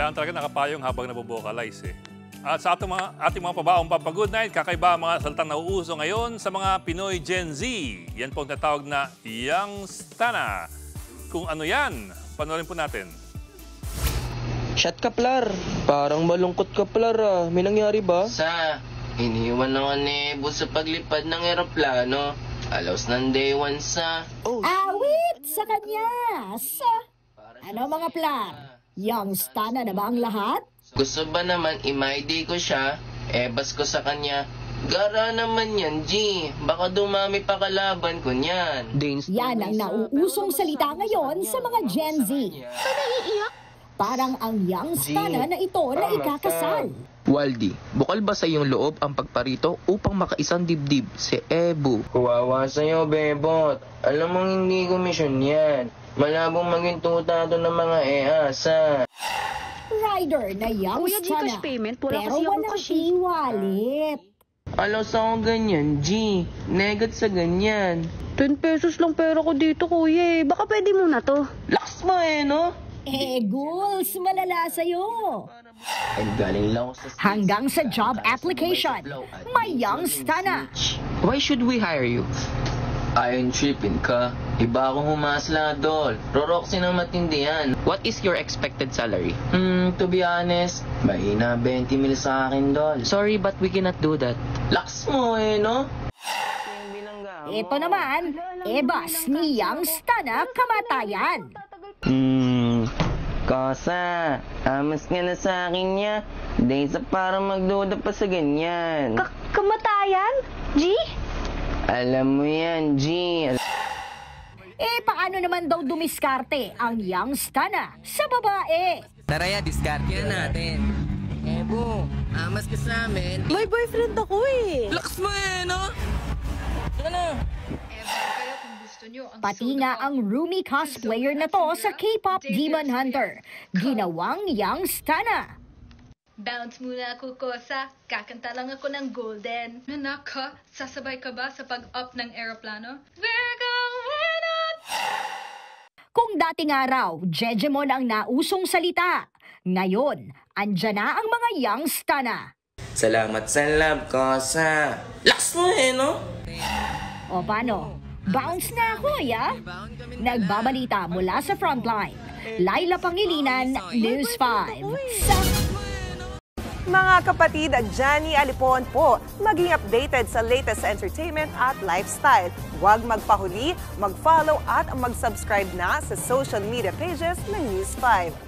kailangan talaga nakapayong habang nabobocalize eh. At sa ating mga pabaong Papa-Good Night, kakaiba ang mga salitang nauuso ngayon sa mga Pinoy Gen Z. Yan po ang tatawag na Youngstana. Kung ano yan, panoorin po natin. Shot ka, Plar. Parang malungkot ka, Plar. May nangyari ba? Iniwan ako ni Ebo sa paglipad ng eroplano. Alaos ng day one sa... Awit sa kanya! Ano mga Plar? Youngstana na ba ang lahat? Gusto ba naman i-my-day ko siya? Bas ko sa kanya. Gara naman yan, G. Baka dumami pa kalaban ko niyan. Yan ang nauusong salita ngayon sa mga Gen Z. Parang ang Youngstana na ito na ikakasal. Waldy, bukal ba sa iyong loob ang pagparito upang makaisang dibdib si Ebo? Kuwawa sa'yo, Bebot. Alam mong hindi ko misyon yan. Malabong maging tutado ng mga easa. Rider na Youngstana, pero walang iwalit. Alos ako ganyan, G. Negat sa ganyan. 10 pesos lang pera ko dito, kuya. Baka pwede mo na to. Lakas mo no? Ghouls, malala sa'yo. Galing lang sa Hanggang sa job application, may Youngstana. Why should we hire you? Ayon trippin ka. Iba akong humasla, Dol. Roroxin ang matindi yan. What is your expected salary? To be honest, mahina 20 mil sa akin, Dol. Sorry, but we cannot do that. Lakas mo no? Ito naman, ebas ni Youngstana kamatayan. Kosa, amas nga na sa akin niya. Dahil sa parang magduda pa sa ganyan. Kamatayan? G? Alam mo yan, G. Paano naman daw dumiskarte ang Youngstana sa babae? Tara diskarte natin. Ebo, amas ka sa amin. May boyfriend ako Lakas mo no? Ano? Pati nga ang roomie cosplayer na to sa K-pop Demon Hunter, ginawang Youngstana. Bounce muna ako, Kosa. Kakanta lang ako ng Golden. Nanak ka, sasabay ka ba sa pag-up ng aeroplano? We're going up! Kung dating araw, Jejemon ang nausong salita. Ngayon, andyan na ang mga Youngstana. Salamat sa love, Kosa. Lakas mo no? O paano? Bounce na ako, ya? Nagbabalita mula sa Frontline. Laila Pangilinan, News 5. Mga kapatid, Johnny Alipon po, maging updated sa latest entertainment at lifestyle. Huwag magpahuli, mag-follow at mag-subscribe na sa social media pages ng News 5.